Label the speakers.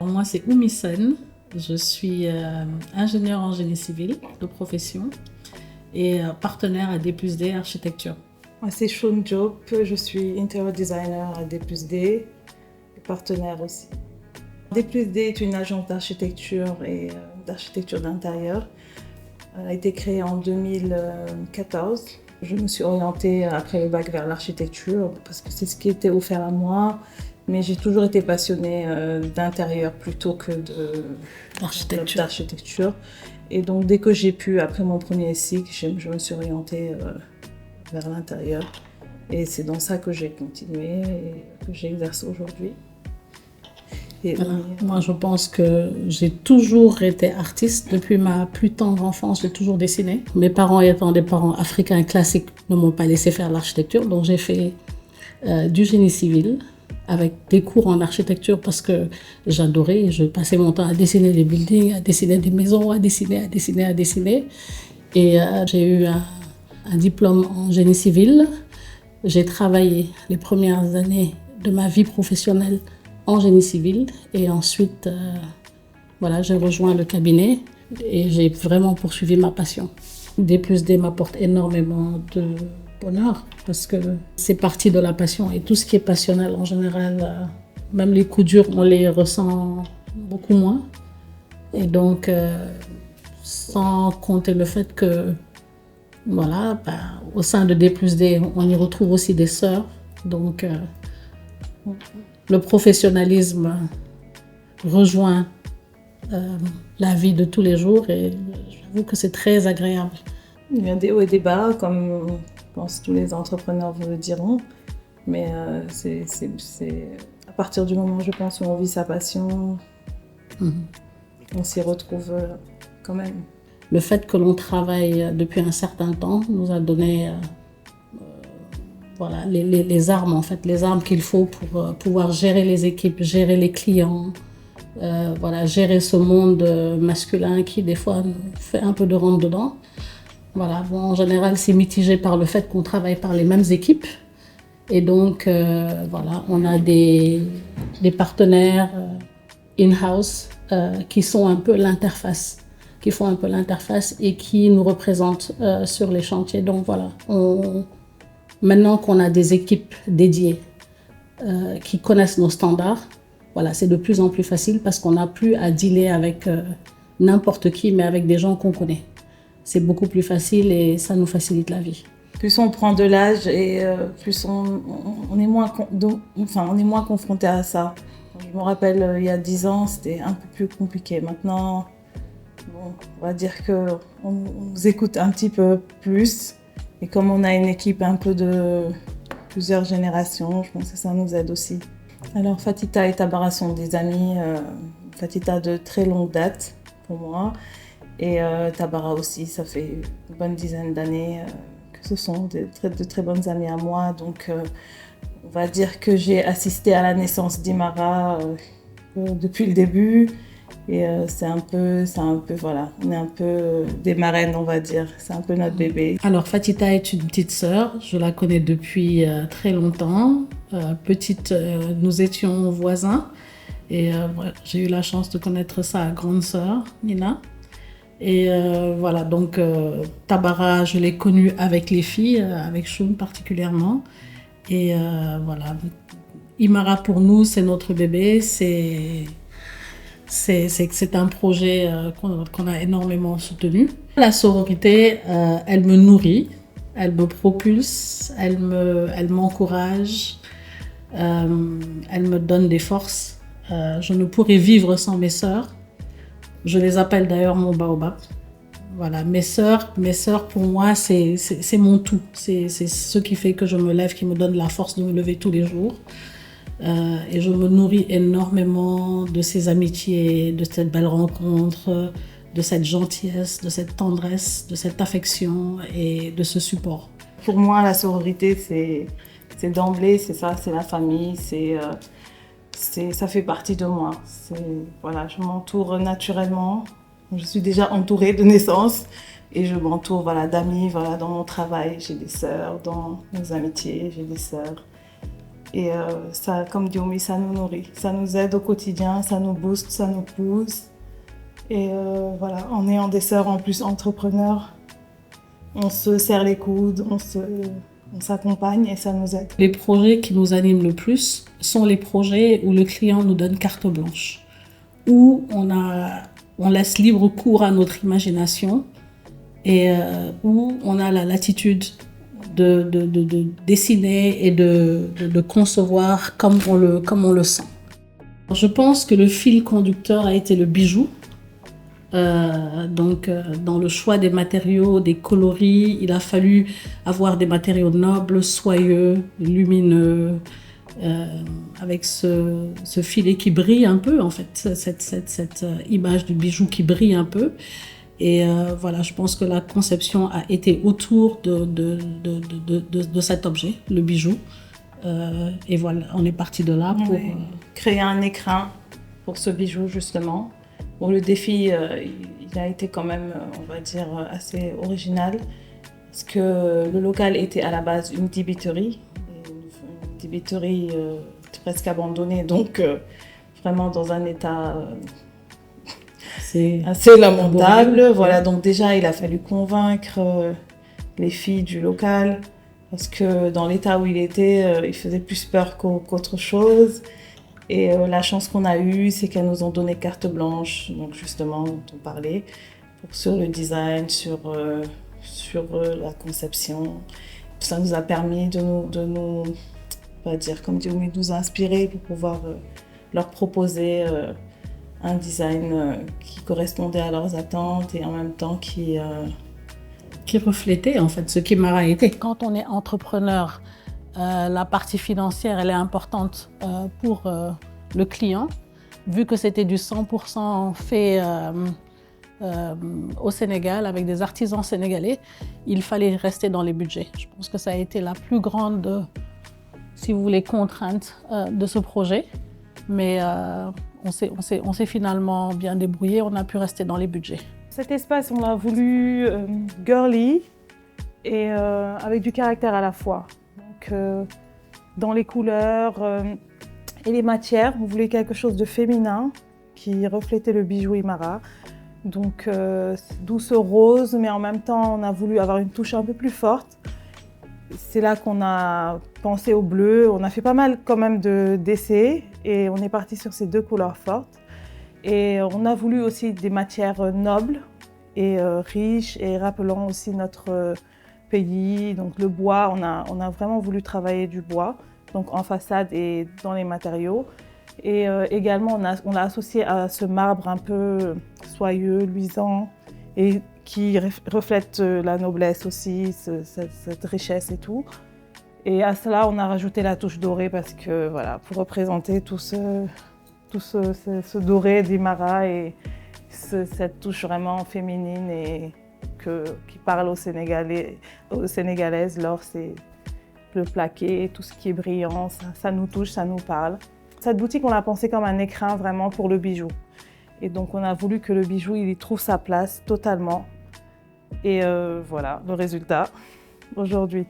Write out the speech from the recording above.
Speaker 1: Moi, c'est Oumi Sen. Je suis ingénieure en génie civil de profession et partenaire à D+D Architecture.
Speaker 2: Moi, c'est Shaun Diop. Je suis interior designer à D+D, partenaire aussi. D+D est une agence d'architecture et d'architecture d'intérieur. Elle a été créée en 2014. Je me suis orientée après le bac vers l'architecture parce que c'est ce qui était offert à moi. Mais j'ai toujours été passionnée d'intérieur plutôt que d'architecture. Et donc dès que j'ai pu, après mon premier cycle, je me suis orientée vers l'intérieur. Et c'est dans ça que j'ai continué et que j'exerce aujourd'hui.
Speaker 1: Voilà. Moi, je pense que j'ai toujours été artiste. Depuis ma plus tendre enfance, j'ai toujours dessiné. Mes parents étant des parents africains classiques, ne m'ont pas laissé faire l'architecture. Donc j'ai fait du génie civil avec des cours en architecture parce que j'adorais. Je passais mon temps à dessiner des buildings, à dessiner des maisons, à dessiner. Et j'ai eu un diplôme en génie civil. J'ai travaillé les premières années de ma vie professionnelle en génie civil et ensuite j'ai rejoint le cabinet et j'ai vraiment poursuivi ma passion. D+D m'apporte énormément de bonheur parce que c'est partie de la passion et tout ce qui est passionnel en général, même les coups durs, on les ressent beaucoup moins. Et donc, sans compter le fait que, au sein de D+D, on y retrouve aussi des sœurs. Donc, le professionnalisme rejoint la vie de tous les jours et j'avoue que c'est très agréable.
Speaker 2: Il y a des hauts et des bas, comme je pense tous les entrepreneurs vous le diront, mais c'est à partir du moment, je pense, où on vit sa passion, on s'y retrouve quand même.
Speaker 1: Le fait que l'on travaille depuis un certain temps nous a donné les armes, en fait, les armes qu'il faut pour pouvoir gérer les équipes, gérer les clients, gérer ce monde masculin qui des fois nous fait un peu de rentre-dedans. En général, c'est mitigé par le fait qu'on travaille par les mêmes équipes. Et donc, on a des partenaires in-house qui sont un peu l'interface, qui font un peu l'interface et qui nous représentent sur les chantiers. Donc maintenant qu'on a des équipes dédiées qui connaissent nos standards, c'est de plus en plus facile parce qu'on n'a plus à dealer avec n'importe qui, mais avec des gens qu'on connaît. C'est beaucoup plus facile et ça nous facilite la vie.
Speaker 2: Plus on prend de l'âge et plus on est moins confronté à ça. Je me rappelle, il y a 10 ans, c'était un peu plus compliqué. Maintenant, on va dire qu'on nous écoute un petit peu plus. Et comme on a une équipe un peu de plusieurs générations, je pense que ça nous aide aussi. Alors Fatita et Tabara sont des amis. Fatita de très longue date pour moi. Et Tabara aussi, ça fait une bonne dizaine d'années que ce sont de très bonnes amies à moi. Donc on va dire que j'ai assisté à la naissance d'Imara depuis le début. Et c'est un peu, on est un peu des marraines, on va dire. C'est un peu notre bébé.
Speaker 1: Alors Fatita est une petite sœur, je la connais depuis très longtemps. Petite, nous étions voisins et j'ai eu la chance de connaître sa grande sœur, Nina. Et Tabara, je l'ai connue avec les filles, avec Shaun particulièrement. Et Imara pour nous, c'est notre bébé, c'est un projet qu'on a énormément soutenu. La sororité, elle me nourrit, elle me propulse, elle m'encourage, elle me donne des forces. Je ne pourrais vivre sans mes sœurs. Je les appelle d'ailleurs mon baobab. Mes sœurs pour moi, c'est mon tout. C'est ce qui fait que je me lève, qui me donne la force de me lever tous les jours. Et je me nourris énormément de ces amitiés, de cette belle rencontre, de cette gentillesse, de cette tendresse, de cette affection et de ce support.
Speaker 2: Pour moi, la sororité, c'est d'emblée, c'est ça, c'est la famille, ça fait partie de moi. Je m'entoure naturellement. Je suis déjà entourée de naissance et je m'entoure d'amis. Dans mon travail, j'ai des sœurs. Dans mes amitiés, j'ai des sœurs. Et ça, comme dit Oumi, ça nous nourrit. Ça nous aide au quotidien, ça nous booste, ça nous pousse. Et voilà, en ayant des sœurs en plus entrepreneurs, on se serre les coudes, on s'accompagne et ça nous aide.
Speaker 1: Les projets qui nous animent le plus sont les projets où le client nous donne carte blanche, où on laisse libre cours à notre imagination et où on a la latitude de dessiner et de concevoir comme on le sent. Je pense que le fil conducteur a été le bijou. Dans le choix des matériaux, des coloris, il a fallu avoir des matériaux nobles, soyeux, lumineux, avec ce filet qui brille un peu, en fait, cette image du bijou qui brille un peu. Et voilà, je pense que la conception a été autour de cet objet, le bijou. Et voilà, on est parti de là pour
Speaker 2: créer un écrin pour ce bijou, justement. Bon, le défi, il a été quand même, on va dire, assez original, parce que le local était à la base une débiterie, presque abandonnée, donc vraiment dans un état assez lamentable. Voilà, donc déjà, il a fallu convaincre les filles du local, parce que dans l'état où il était, il faisait plus peur qu'autre chose. Et la chance qu'on a eue, c'est qu'elles nous ont donné carte blanche, donc justement, dont on parlait, sur le design, sur la conception. Ça nous a permis de nous on va dire, comme dit Oumi, de nous inspirer pour pouvoir leur proposer un design qui correspondait à leurs attentes et en même temps qui
Speaker 1: reflétait en fait ce qu'Imara était. Quand on est entrepreneur, la partie financière, elle est importante pour le client. Vu que c'était du 100% fait au Sénégal, avec des artisans sénégalais, il fallait rester dans les budgets. Je pense que ça a été la plus grande, si vous voulez, contrainte de ce projet. Mais on s'est finalement bien débrouillé, on a pu rester dans les budgets.
Speaker 2: Cet espace, on l'a voulu girly et avec du caractère à la fois. Dans les couleurs et les matières, on voulait quelque chose de féminin qui reflétait le bijou Imara. Donc douce rose, mais en même temps on a voulu avoir une touche un peu plus forte. C'est là qu'on a pensé au bleu. On a fait pas mal quand même d'essais et on est parti sur ces deux couleurs fortes. Et on a voulu aussi des matières nobles et riches et rappelant aussi notre pays. Donc le bois, on a vraiment voulu travailler du bois, donc en façade et dans les matériaux. Et également, on l'a associé à ce marbre un peu soyeux, luisant, et qui reflète la noblesse aussi, cette richesse et tout. Et à cela, on a rajouté la touche dorée parce que, voilà, pour représenter tout ce doré d'Imara et cette touche vraiment féminine et qui parle aux Sénégalaises. L'or, c'est le plaqué, tout ce qui est brillant, ça nous touche, ça nous parle. Cette boutique, on l'a pensée comme un écrin vraiment pour le bijou. Et donc, on a voulu que le bijou, il y trouve sa place totalement. Et voilà, le résultat aujourd'hui.